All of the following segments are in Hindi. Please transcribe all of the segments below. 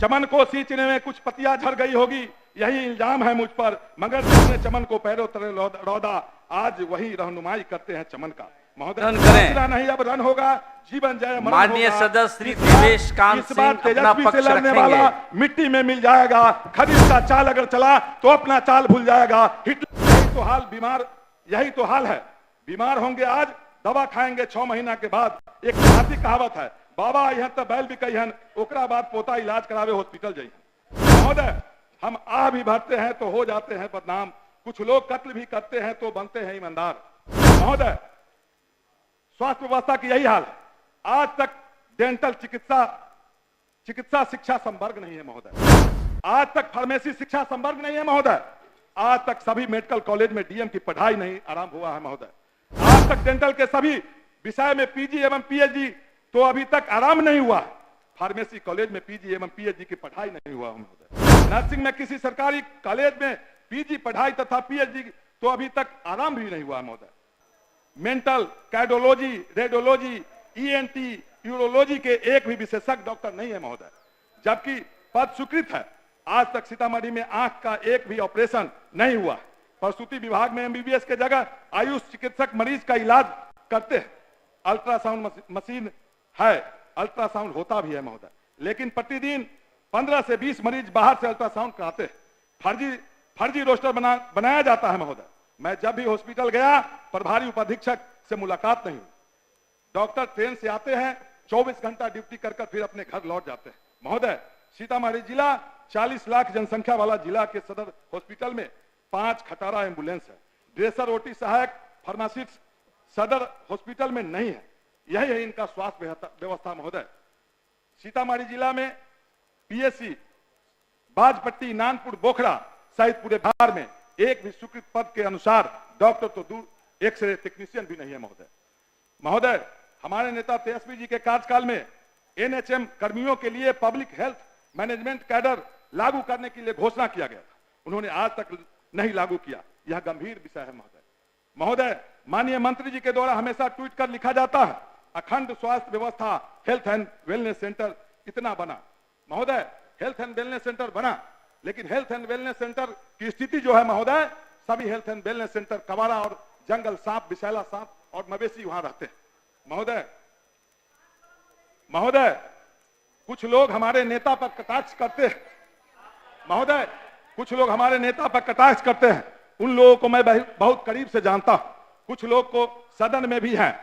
चमन को सींचने में कुछ पत्तियां झड़ गई होगी, यही इल्जाम है मुझ पर, मगर जिसने चमन को पैरों तले रौदा, आज वही रहनुमाई करते हैं चमन का। महोदय नहीं अब रन होगा, जीवन जय मरण माननीय होगा। सदस्य श्री देवेश कांत सिंह अपना पक्ष लड़ने वाला मिट्टी में मिल जाएगा, खरीद का चाल अगर चला तो अपना चाल भूल जाएगा। हिटलर यही तो हाल, बीमार यही तो हाल है, बीमार होंगे आज, दवा खाएंगे 6 महीना के बाद। एक देहाती कहावत है, बाबा यहाँ तो बैल भी कही ओकरा बाद पोता इलाज करावे हॉस्पिटल जाइए। महोदय हम आह भी भरते हैं तो हो जाते हैं बदनाम, कुछ लोग कत्ल भी करते हैं तो बनते हैं ईमानदार। महोदय स्वास्थ्य व्यवस्था की यही हाल है, आज तक डेंटल चिकित्सा शिक्षा संवर्ग नहीं है महोदय, आज तक फार्मेसी शिक्षा संवर्ग नहीं है महोदय, आज तक सभी मेडिकल कॉलेज में डीएम की पढ़ाई नहीं आरंभ हुआ है महोदय, आज तक डेंटल के सभी विषय में पीजी एवं पीएचडी तो अभी तक आरंभ नहीं हुआ, फार्मेसी कॉलेज में पीजी एवं पीएचडी की पढ़ाई नहीं हुआ महोदय, नर्सिंग में किसी सरकारी कॉलेज में पीजी पढ़ाई तथा पीएचडी तो अभी तक आरंभ भी नहीं हुआ महोदय। Mental, cardiology, radiology, ENT, urology के एक भी विशेषज्ञ डॉक्टर नहीं है महोदय, जबकि पद स्वीकृत है। आज तक सीतामढ़ी में आंख का एक भी ऑपरेशन नहीं हुआ। प्रसूति विभाग में एमबीबीएस के जगह आयुष चिकित्सक मरीज का इलाज करते हैं। अल्ट्रासाउंड मशीन है, अल्ट्रासाउंड होता भी है महोदय, लेकिन प्रतिदिन 15 से 20 मरीज बाहर से अल्ट्रासाउंड कराते हैं। फर्जी रोस्टर बनाया जाता है महोदय। मैं जब भी हॉस्पिटल गया प्रभारी उपाधीक्षक से मुलाकात नहीं हुई। डॉक्टर ट्रेन से आते हैं, 24 घंटा ड्यूटी कर फिर अपने घर लौट जाते हैं महोदय। सीतामढ़ी जिला 40 लाख जनसंख्या वाला जिला के सदर हॉस्पिटल में 5 खटारा एम्बुलेंस है, ड्रेसर, ओटी सहायक, फार्मासिस्ट सदर हॉस्पिटल में नहीं है। यही है इनका स्वास्थ्य व्यवस्था महोदय। सीतामढ़ी जिला में पीएससी, बाजपट्टी, नानपुर, बोखरा सहित पूरे बिहार में एक भी स्वीकृत पद के अनुसार डॉक्टर तो दूर, एक्सरे टेक्नीशियन भी नहीं है महोदय। महोदय हमारे नेता तेजस्वी जी के कार्यकाल में एनएचएम कर्मियों के लिए पब्लिक हेल्थ मैनेजमेंट कैडर लागू करने के लिए घोषणा किया गया था, उन्होंने आज तक नहीं लागू किया। यह गंभीर विषय है महोदय। महोदय माननीय मंत्री जी के द्वारा हमेशा ट्वीट कर लिखा जाता है, अखंड स्वास्थ्य व्यवस्था हेल्थ एंड वेलनेस सेंटर इतना बना। महोदय हेल्थ एंड वेलनेस सेंटर बना, लेकिन हेल्थ एंड वेलनेस सेंटर की स्थिति जो है महोदय, सभी हेल्थ एंड वेलनेस सेंटर कबाड़ा और जंगल सांप, विषैला सांप और मवेशी वहां रहते हैं महोदय। कुछ लोग हमारे नेता पर कटाक्ष करते हैं महोदय, कुछ लोग हमारे नेता पर कटाक्ष करते हैं, उन लोगों को मैं बहुत करीब से जानता हूं। कुछ लोग को सदन में भी हैं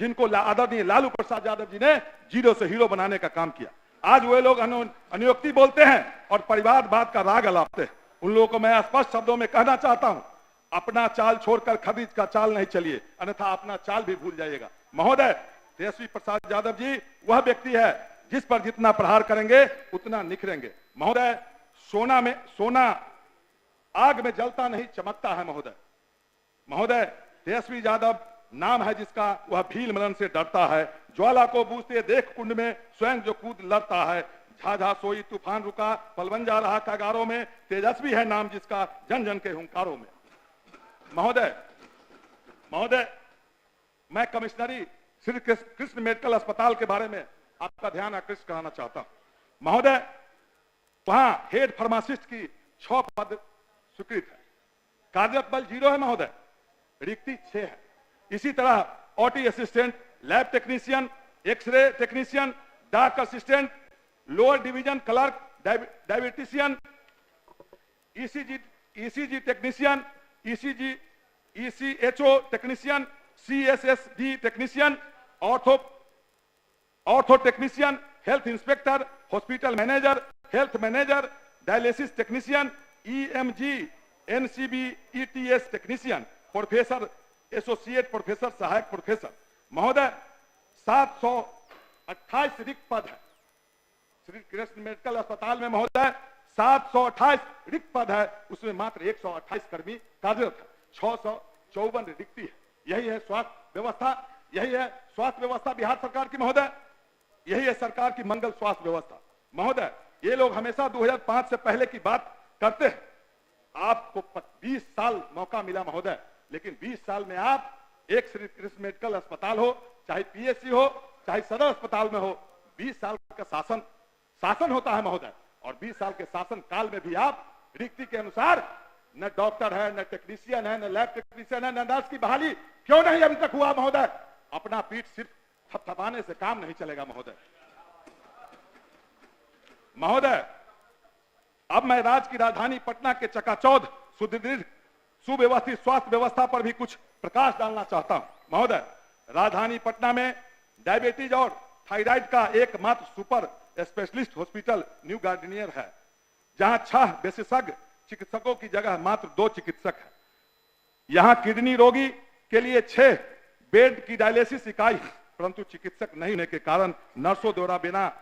जिनको आदरणीय लालू प्रसाद यादव जी ने जीरो से हीरो बनाने का काम किया। आज वे लोग अनुयोक्ति बोलते हैं और परिवारवाद का राग अलापते हैं। उन लोगों को मैं स्पष्ट शब्दों में कहना चाहता हूं, अपना चाल छोड़कर खरीद का चाल नहीं चलिए, अन्यथा अपना चाल भी भूल जाइएगा। महोदय तेजस्वी प्रसाद यादव जी वह व्यक्ति है जिस पर जितना प्रहार करेंगे उतना निखरेंगे महोदय। सोना आग में जलता नहीं चमकता है महोदय। तेजस्वी यादव नाम है जिसका, वह भील मरण से डरता है, ज्वाला को बूझते देख कुंड में स्वयं जो कूद लड़ता है, झाझा सोई तूफान रुका पलवन जा रहा कागारों में, तेजस्वी है नाम जिसका जन जन के हुंकारों में। महोदय मैं कमिश्नरी श्री कृष्ण मेडिकल अस्पताल के बारे में आपका ध्यान आकृष्ट कराना चाहता हूं महोदय। वहां हेड फार्मासिस्ट की 6 पद स्वीकृत है, कार्यरत बल 0 है महोदय, रिक्ति 6 है। इसी तरह OT assistant, lab technician, X-ray technician, डाक assistant, lower division clerk, dietician, ECG technician, ECHO technician, CSSD technician, ortho technician, health inspector, hospital manager, health manager, dialysis technician, EMG, NCBETS technician, professor, associate professor, सहायक प्रोफेसर। महोदय 728 रिक्त पद है श्री कृष्ण मेडिकल अस्पताल में महोदय, 728 रिक्त पद है, उसमें मात्र 128 कर्मी कार्यरत है, 654 रिक्ति है। यही है स्वास्थ्य व्यवस्था, यही है स्वास्थ्य व्यवस्था बिहार सरकार की महोदय, यही है सरकार की मंगल स्वास्थ्य व्यवस्था महोदय। ये लोग हमेशा 2005 से पहले की बात करते हैं। आपको 20 साल मौका मिला महोदय, लेकिन 20 साल में आप एक श्री कृष्ण मेडिकल अस्पताल हो, चाहे पीएससी हो, चाहे सदर अस्पताल में हो, 20 साल का शासन होता है महोदय। और 20 साल के शासन काल में भी आप रिक्ति के अनुसार न डॉक्टर है, न टेक्नीशियन है, न लैब टेक्नीशियन है, न नर्स की बहाली क्यों नहीं अभी तक हुआ महोदय? अपना पीठ सिर्फ थपथपाने से काम नहीं चलेगा महोदय। महोदय, अब मैं राज्य की राजधानी पटना के चकाचौंध सुदृढ़ सुव्यवस्थित स्वास्थ्य व्यवस्था पर भी कुछ प्रकाश डालना चाहता हूं। महोदय, राजधानी पटना में डायबिटीज और थायराइड का एकमात्र super specialist hospital new Gardiner है, जहां 6 विशेषज्ञ चिकित्सकों की जगह मात्र 2 चिकित्सक है। यहां किडनी रोगी के लिए 6 बेड की डायलिसिस इकाई, परंतु चिकित्सक नहीं होने के कारण नर्सों द्वारा बिना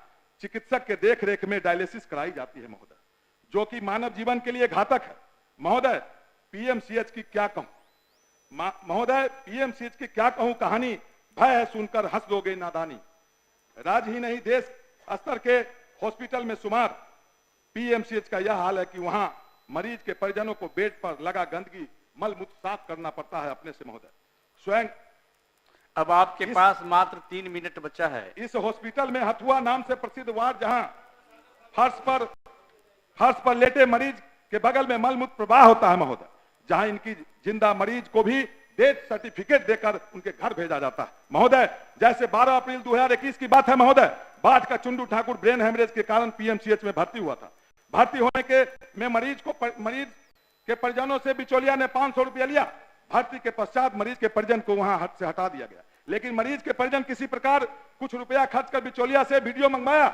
चिकित्सक के देख रेख में डायलिसिस कराई जाती है महोदय, जो कि मानव जीवन के लिए घातक है। महोदय, पीएमसीएच की क्या कहूं? महोदय, पीएमसीएच की क्या कहूं कहानी, भय है सुनकर हंस दोगे नादानी। राज्य ही नहीं देश स्तर के हॉस्पिटल में शुमार पीएमसीएच का यह हाल है कि वहां मरीज के परिजनों को बेड पर लगा गंदगी मल मूत्र साफ करना पड़ता है अपने से महोदय। स्वयं अब आपके पास मात्र 3 मिनट बचा है। इस हॉस्पिटल में हथुआ नाम से प्रसिद्ध वार्ड, जहां फर्श पर लेटे मरीज के बगल में मल मूत्र प्रवाह होता है महोदय, जहां इनकी जिंदा मरीज को भी डेथ सर्टिफिकेट देकर उनके घर भेजा जाता है महोदय। जैसे 12 अप्रैल 2021 की बात है महोदय, बाढ़ का चुंडू ठाकुर ब्रेन हेमरेज के कारण पीएमसीएच में भर्ती हुआ था। भर्ती होने के में मरीज के परिजनों से बिचौलिया ने 500 रुपया लिया। भर्ती के पश्चात मरीज के परिजन को वहां हट से हटा दिया गया, लेकिन मरीज के परिजन किसी प्रकार कुछ रुपया खर्च कर बिचौलिया से वीडियो मंगवाया।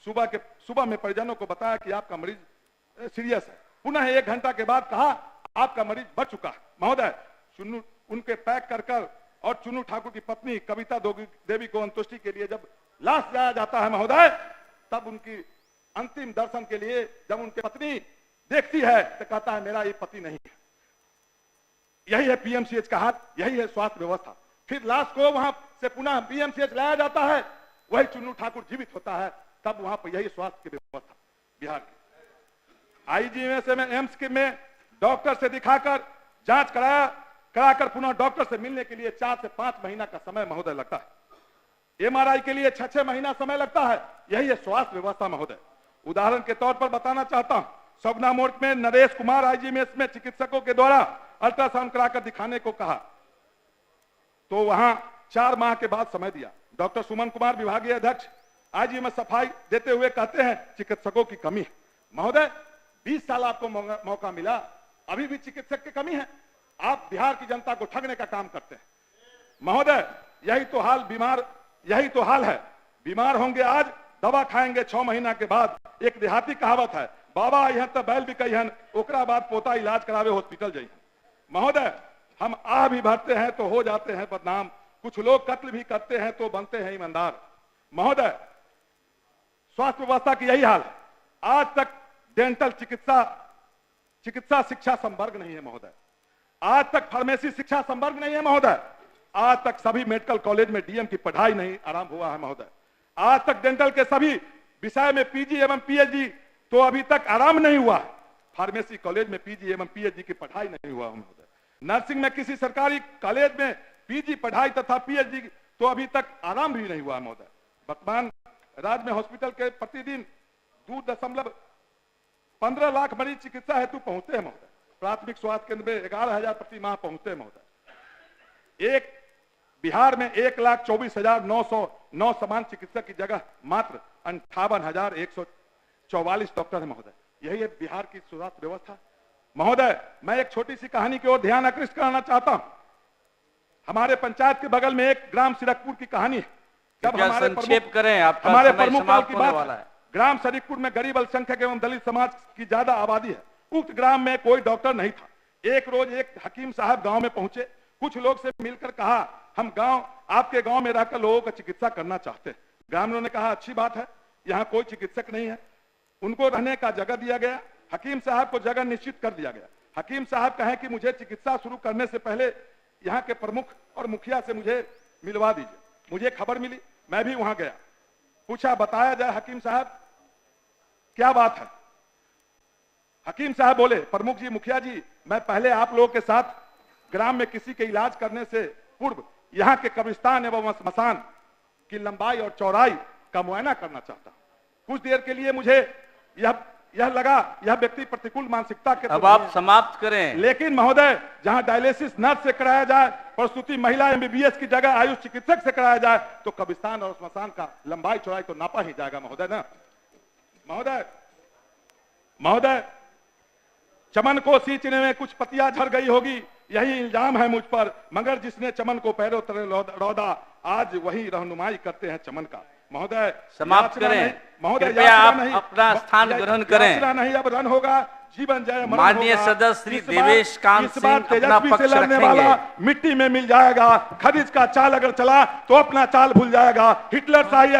सुबह में परिजनों को बताया कि आपका मरीज सीरियस है। पुनः 1 घंटा के बाद कहा आपका मरीज बच चुका है। महोदय, चुन्नू उनके पैक कर और चुन्नू ठाकुर की पत्नी कविता देवी को अंत्येष्टि के लिए जब लाश लाया जाता है महोदय, तब उनकी अंतिम दर्शन के लिए जब उनकी पत्नी देखती है तो कहता है मेरा ये पति नहीं है। यही है पीएमसीएच का हाल, यही है स्वास्थ्य व्यवस्था। फिर लाश को वहां से पुनः पीएमसीएच लाया जाता है, वही चुन्नू ठाकुर जीवित होता है, तब वहां पर यही स्वास्थ्य की व्यवस्था बिहार की। आईजीएमएस में एम्स के में डॉक्टर से दिखाकर जांच कराकर पुनः डॉक्टर से मिलने के लिए 4 से 5 महीना का समय महोदय लगता है। एमआरआई के लिए 6-6 महीना समय लगता है। यही है स्वास्थ्य व्यवस्था महोदय। उदाहरण के तौर पर बताना चाहता हूं, सगुना मोड़ में नरेश कुमार आईजीएमएस में चिकित्सकों के द्वारा अल्ट्रासाउंड कराकर दिखाने को कहा, तो वहां 4 माह के बाद समय दिया। डॉक्टर सुमन कुमार विभागीय अध्यक्ष आईजीएमएस सफाई देते हुए कहते हैं चिकित्सकों की कमी है। महोदय, 20 साल आपको मौका मिला, अभी भी चिकित्सक की कमी है। आप बिहार की जनता को ठगने का काम करते हैं महोदय। यही तो हाल है। बीमार होंगे आज, दवा खाएंगे 6 महीना के बाद। एक देहाती कहावत है, बाबा यहाँ तो बैल भी कहियन, ओकरा बाद पोता इलाज करावे हॉस्पिटल जाइए। महोदय, हम आह भी भरते हैं तो हो जाते हैं बदनाम, कुछ लोग कत्ल भी करते हैं तो बनते हैं ईमानदार। महोदय, स्वास्थ्य व्यवस्था की यही हाल है। आज तक डेंटल चिकित्सा शिक्षा संवर्ग नहीं है महोदय। आज तक फार्मेसी शिक्षा संवर्ग नहीं है महोदय। आज तक सभी मेडिकल कॉलेज में डीएम की पढ़ाई नहीं आरंभ हुआ है महोदय। आज तक डेंटल के सभी विषय में पीजी एवं पीएचडी तो अभी तक आरंभ नहीं हुआ। फार्मेसी कॉलेज में पीजी एवं पीएचडी की पढ़ाई नहीं हुआ महोदय। नर्सिंग में किसी सरकारी कॉलेज में पीजी पढ़ाई तथा पीएचडी तो अभी तक आरंभ भी नहीं हुआ महोदय। वर्तमान राज्य में हॉस्पिटल के प्रतिदिन 2.15 लाख मरीज चिकित्सा हेतु पहुंचते हैं महोदय। प्राथमिक स्वास्थ्य केंद्र में 11,000 प्रति माह पहुंचते हैं महोदय। बिहार में 1,24,909 समान चिकित्सक की जगह मात्र 58,144 डॉक्टर है महोदय। यही है बिहार की स्वास्थ्य व्यवस्था महोदय। मैं एक छोटी सी कहानी की ओर ध्यान आकृष्ट कराना चाहता हूं। हमारे पंचायत के बगल में एक ग्राम सिरकपुर की कहानी है। जब हमारे प्रमुख की बात है, ग्राम शरीफपुर में गरीब अल्पसंख्यक एवं दलित समाज की ज्यादा आबादी है। उक्त ग्राम में कोई डॉक्टर नहीं था। एक रोज एक हकीम साहब गांव में पहुंचे। कुछ लोग से मिलकर कहा, हम आपके गांव में रहकर लोगों का चिकित्सा करना चाहते हैं। ग्रामीणों ने कहा, अच्छी बात है, यहाँ कोई चिकित्सक नहीं है। उनको रहने का जगह दिया गया। हकीम साहब को जगह निश्चित कर दिया गया। हकीम साहब कहे कि मुझे चिकित्सा शुरू करने से पहले यहाँ के प्रमुख और मुखिया से मुझे मिलवा दीजिए। मुझे खबर मिली, मैं भी वहां गया। पूछा, बताया जाए हकीम साहब क्या बात है। हकीम साहब बोले, प्रमुख जी, मुखिया जी, मैं पहले आप लोगों के साथ ग्राम में किसी के इलाज करने से पूर्व यहाँ के कब्रिस्तान एवं स्मशान की लंबाई और चौड़ाई का मुआयना करना चाहता हूं। कुछ देर के लिए मुझे यह लगा यह व्यक्ति प्रतिकूल मानसिकता के अब तो आप नहीं है। समाप्त करें। लेकिन महोदय जहां डायलिसिस नर्स से कराया जाए, प्रसूति महिला एमबीबीएस की जगह आयुष चिकित्सक से कराया जाए, तो कब्रिस्तान और स्मशान का लंबाई चौड़ाई तो नापा ही जाएगा महोदय ना। महोदय चमन को सींचने में कुछ पतियां झड़ गई होगी, यही इल्जाम है मुझ पर, मगर जिसने चमन को पैरों तले रौदा, आज वही रहनुमाई करते हैं चमन का। महोदय समाप्त याचना करें। नहीं, महोदय कृपया याचना आप नहीं, अपना स्थान ग्रहण करें। याचना नहीं, अब रन होगा, जीवन जय मरण माननीय होगा। सदस्य श्री इस बार- देवेश कांत इस बार सिंह अपना तेजस्वी से पक्ष लड़ने रखेंगे। वाला मिट्टी में मिल जाएगा। खनिज का चाल अगर चला तो अपना चाल भूल जाएगा। हिटलर शाही